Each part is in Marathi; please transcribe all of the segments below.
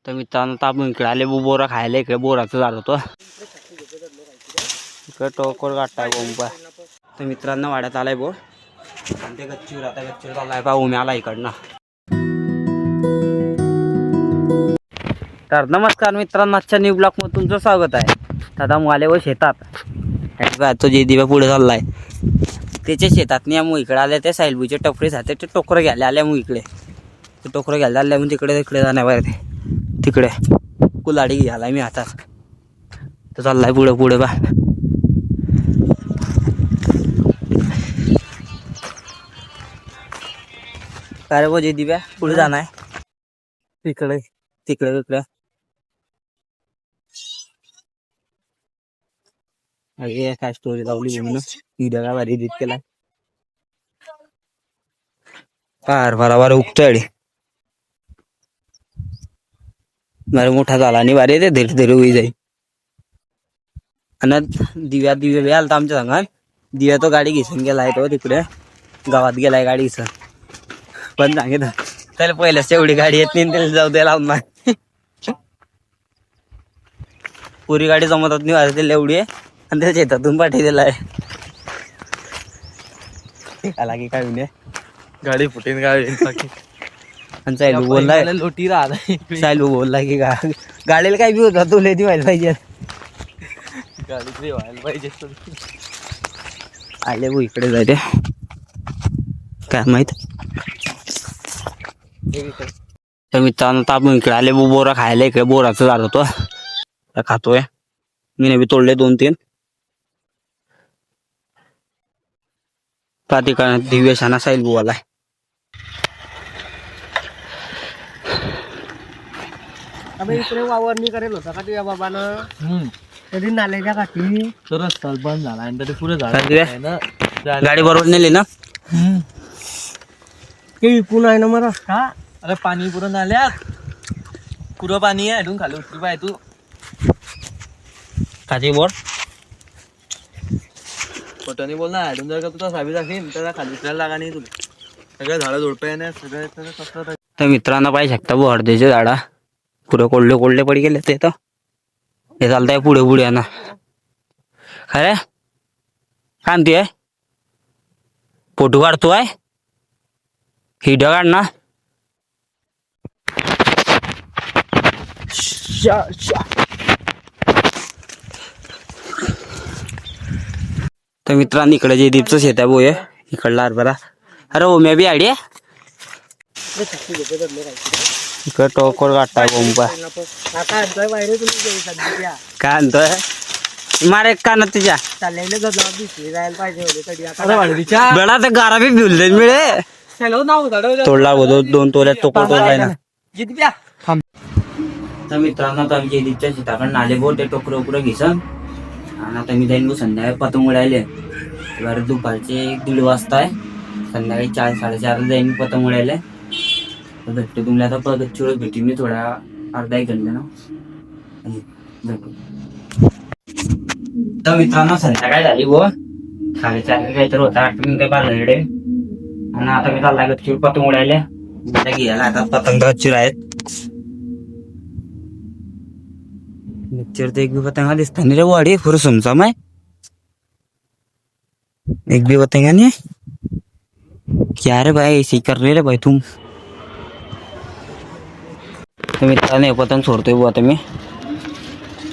तर मित्रांनो तर आपण इकडे आले बोरा खायला. इकडे बोराचं झाड होतं. इकडे टोकर काढताय बोंबा. तर मित्रांनो वाड्यात आलाय बोर आणि ते गच्चीवर आता गच्चीवर चाललाय पा उम्या आला इकडनं. तर नमस्कार मित्रांनो, आजच्या न्यू ब्लॉग मध्ये तुमचं स्वागत आहे. दादा मुले व शेतात तो जे दिव्या पुढे चाललाय त्याच्या शेतात नाही इकडे आले. ते सायलबूचे टपरे जाते ते टोकरं घ्यायला आल्या मग इकडे ते टोकरं घ्यायला आल्या मग तिकडे जाण्याबाहेर ते तिकडे कुलाडी घ्यायला मी हातात. तर चाललाय पुढे पुढे बा. काय रे जे दिव्या पुढे जाणार तिकडे तिकडे तिकडे. अरे काय स्टोरी लावली म्हणून व्हिडिओ का भारी एडिट केला. फार बरोबर उगतोय बरं मोठा झाला आणि बारे ते धीरे धीरे होई जाईल. आणि दिव्या दिव्या आलता आमच्या संघात. दिव्या तो गाडी घिसून गेलाय तो तिकडे गावात गेलाय गाडी घिसून. पण सांगितलं त्याला पहिल्याच एवढी गाडी येत नाही त्याला जाऊ द्यायला लावून नाही. पुरी गाडी जमतच नाही वाजते त्याला एवढी आहे आणि त्याच्या शेतातून पाठी दिलाय. आला की काय म्हणे गाडी फुटेन गाडी आणि सायलू बोललाय लोटी राहिला. सायलू बोललाय की गाडीला काय बी होता तू लेती व्हायला पाहिजे. गाडी व्हायला पाहिजे. आले भाऊ इकडे जायचे काय माहित. तर मित्रांनो तर आपण इकडे आले बोरा खायला. इकडे बोराचं झाड होतं खातोय मी बी तोडले 2-3. प्रातिकार दिव्य शाना साईल बुवाला इकडे वावरणी करेल होता का तुझ्या बाबानं कधी नाल्याच्या काठी तो रस्ता बंद झाला आणि तरी पुढे झाला. गाडी बरोबर नेली ना ते विकून आहे ना मग रस्ता. अरे पाणी पुरं नाल्यात पुरं पाणी आहे. इथून खाली उतरी पाय तू खाती बोर खोटं बोल ना. इथून जर का तुझा साबी दाखवीन त्याला खाली उतरायला लागा नाही तुला. सगळं झाडं झोडपे नाही सगळं. तर मित्रांनो पाहिजे शकता बो हळदीचे झाडा पुढे कोल्डे कोल्डे पडी गेले ते. तर हे चालतंय पुढे पुढे ना खरे कांती आहे फोटो काढतोय हिडो काढ ना. तर मित्रांनो इकडे जे दीपचं शेत आहे बोय इकडला हरभरा. अरे ओ मी बी आयडिया इकडे टोकर काढताय बोंबा. काय आणतोय मारे कानात तुझ्या चाललेलं जायला पाहिजे बेडा ते गारा बी भिवल मिळे तोडला बोलतो 2 तोल्यात टोकर तोडलाय ना. तर मित्रांनो आता आमच्या दीपच्या शेताकडून आले बो ते टोकर उकर घिसन आणि आता मी जाईन संध्याकाळी पतंग उडायले. बरं दुपारचे 1-1:30 वाजता आहे. संध्याकाळी 4-4:30 जाईन पतंग उडायले. तर भेटतो तुम्हाला आता गच्चीवर भेटीन मी थोड्या अर्धा-1 घंटा ना. तर मित्रांनो संध्याकाळी झाली गो 4:30 काहीतरी होता. 8 मिनिटं बाजूकडे आणि आता मी चालला गच्चीवर पतंग उडायले. घ्यायला आता पतंग गच्चीवर आहेत. गच्चीवर तर एक बी पतंग दिसता नाही रे वाडी पुरं समजा माय एक भी पतंग नहीं. क्या रे भाई ऐसे कर रहे रे भाई तुम. तो मित्रांनो पतंग सोडतोय बुवा आता मी.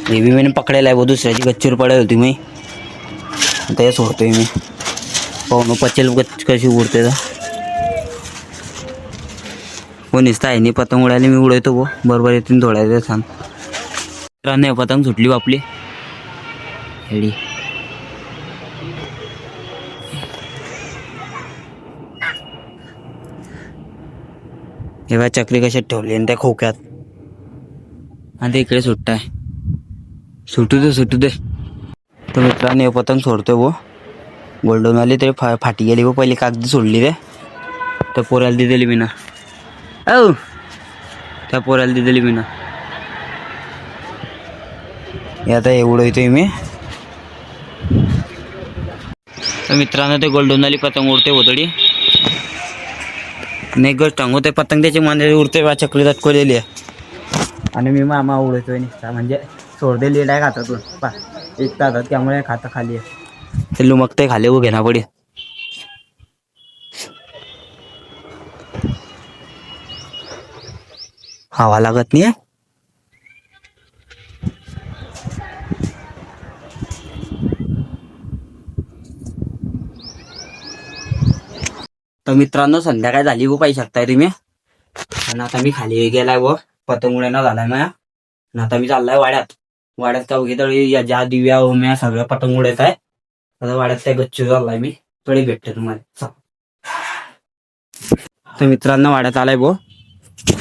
हे बी मैंने पकडेला आहे वो दुसऱ्याची गच्चीवर पडेल होती मी. आता हे सोडतोय मी पाहून पचेल कशी उडते तर कोणीच आहे नाही. पतंग उडायला मी उडवतो वो बरोबर येतील थोड्या छान. मित्रांनो पतंग सुटली आपली हेडी. हे चक्री कशात ठेवली आणि त्या खोक्यात आणि ते इकडे सुट्टाय सुटू दे. तर मित्रांनो हे पतंग सोडतोय वो गोल्डन वाली ते फाटी गेली वो. पहिली कागदी सोडली रे त्या पोऱ्याला दिलेली मी ना. औ त्या पोऱ्याला दिलेली मी ना. हे आता एवढं येतोय मी. तर मित्रांनो ते गोल्डन वाली पतंग उडते होतडी नाही गोष्ट सांगू ते पतंग त्याची मान उडते चक्री लटकवलेली आहे. आणि मी मामा उडतोय निघता म्हणजे सोडदे लेट आहे खाता तू पा एक तासात त्यामुळे खाता खाली आहे ते लुमकते खाली वो घेना पडी हवा लागत नाही तर मित्रांनो संध्याकाळ झाली वो पाहिजे शकताय तुम्ही आणि आता मी खाली गेलाय व पतंग उड्यानं झालाय माया आणि आता मी चाललाय वाड्यात का उगी तळी ज्या दिव्या ओम्या सगळ्या पतंग उडत आहे आता वाड्यात त्या गच्चू चाललाय मी तळी भेटते तुम्हाला तर मित्रांनो वाड्यात आलाय भो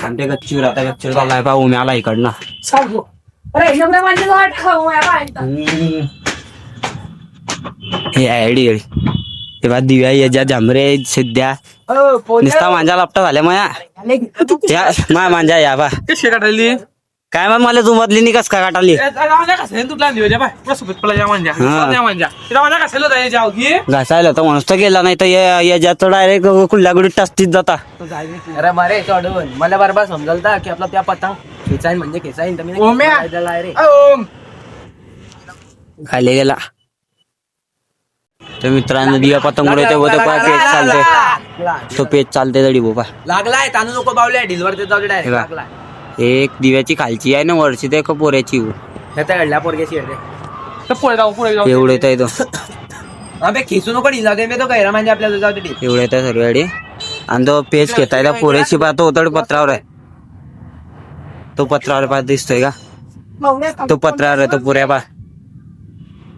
आणि ते गच्चीवर आता गच्चीवर चाललाय पा ओम्या आला इकडनं हे आयडी तेव्हा दिव्या याच्या झांबरे सध्या नुसता मांजा लापटा झाल्या माया मांजा या बा कशी काढली काय मग मला जुमतली नि कस का काटाली घासायला तर म्हणून गेला नाही तर याच्यात डायरेक्ट कुल्ल्यागुडीत टास्तीत जाता अरे मारे चढून मला बरोबर समजलता की आपला त्या पतंग खेचाईन म्हणजे खेचाईन तर मी रे खाली गेला तर मित्रांनो दिव्या पतंग उडवते व तो पेच चालते तो पेच चालते तरी बोपा लागलाय तांदूळ नको पावले ढिलवर ते जाऊ डायरेक्ट लागलाय एक दिव्याची खालची आहे ना वरची ते पोऱ्याची ह्याचा घडल्या पोरग्याची एवढं येत आहे तो अबे खेचू नको ढिला दे मी तो गैरा म्हणजे आपल्याला जाऊ दे एवढं येत आहे सर्व गाडी आणि तो पेच घेताय त्या पोऱ्याची पाहतो होतड पत्रावर आहे तो पत्रावर पाहत दिसतोय का तो पत्रावर आहे तो पुऱ्या पा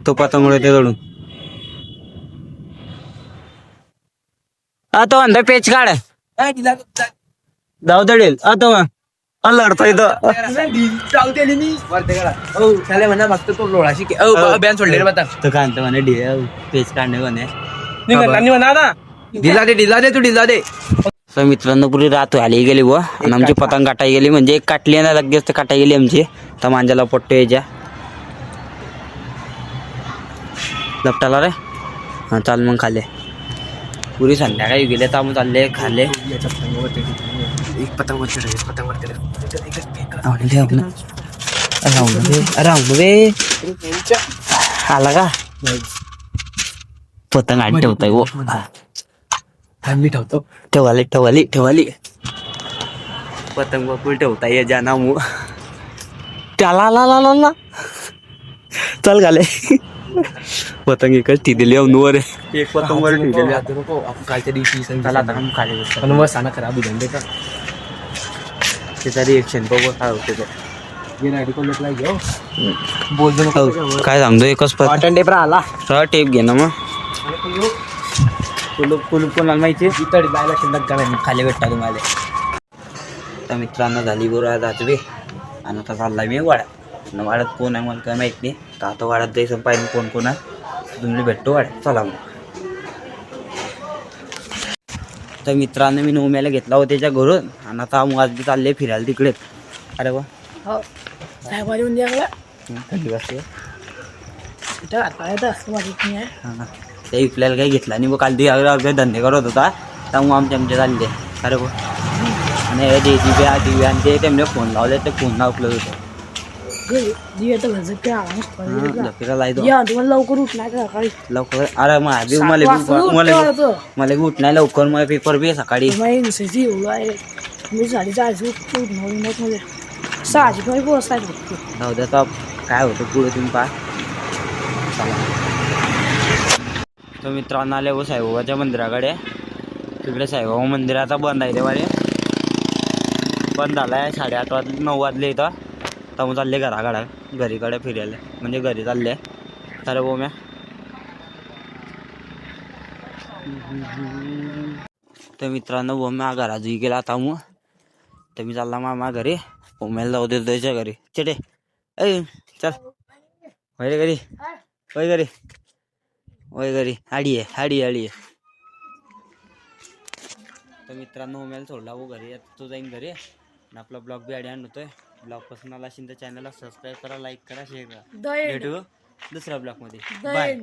तो पतंग उडवते जोडून तो अंदर पेच काढ जाऊ दडेल तो मग लढतोय तो म्हणा फक्त तो लोळाशी बॅन सोडले बता तो कांत म्हणे पेच काढणे म्हणे ढिला दे तू ढिला दे तर मित्रांनो पुरी रात आली गेली बुवा आणि आमची पतंग काटाई गेली म्हणजे एक काटली ना लगेच तर काटाई गेली आमची तर मांजाला पट्टो याच्या लपटाला रे हा चाल मग खाले पुरी संध्याकाळी गेले तर आम्ही चालले खाल्ले एक पतंग आला का पतंग आणि ठेवताय वो मी ठेवतो ठेवाली पतंग बकुल ठेवताय या जाना मु त्याला चल घाले पतंग एकच ती दिली वर एक पतंग वर ठेवलेली कालच्या दिवशी खाली साना खराब होईल का त्याचा रिएक्शन बघ काय होते तो काय सांगतो एकच कॉटन टेप आला सहा टेप घे ना मग कुलूप कोणाला माहिती जायला शिल्लक का खाली भेटता तुम्हाला तर मित्रांनो झाली बरोबर जातवे आणि आता चाललाय मी वाड्यात कोण आहे मला काय माहित नाही तर आता वाड्यात जायचं पाहिजे कोण आहे तुम्ही भेटतो वाड्यात चला मग तर मित्रांनो मी नवम्याला घेतला होता त्याच्या घरून आणि आता आज चालले फिरायला तिकडे अरे वा थंडी वाजते त्या इकल्याला काही घेतला नाही मग काल ती धंदे करत होता त्यामुळे आमचे चालले अरे वा आणि दिव्या आणि ते त्यांनी फोन लावले ते फोन उकलत होतं लवकर उठणार लवकर अरे मला उठ नाही लवकर मला पेपर बी सकाळी मी 4:30 उठणार सहाशे पण पोहोचायचं जाऊ द्या तर काय होतं पुढे तुम्ही पहा तर मित्रांनो आले व साईबाबाच्या मंदिराकडे तिकडे साईबाबा मंदिराचा बंद आहे वारे बंद झाला आहे 8:30 वाजले 9 वाजले इथं तर मग चालले घरीकडे फिरायला म्हणजे घरी चालले अरे बोम्या तर मित्रांनो बोम्या घराजूही गेला आता मग तर मी चालला मामा घरी ओम्याला जाऊ देतो त्याच्या घरी चेटे ऐ चल वय घरी हाडी आहे तर मित्रांनो ओम्याला सोडला वो घरी तो जाईन घरी आणि आपला ब्लॉग बी ॲड होतोय ब्लॉग पसंत आला असेल तर चॅनलला सबस्क्राईब करा लाईक करा शेअर करा भेटू दुसऱ्या ब्लॉगमध्ये बाय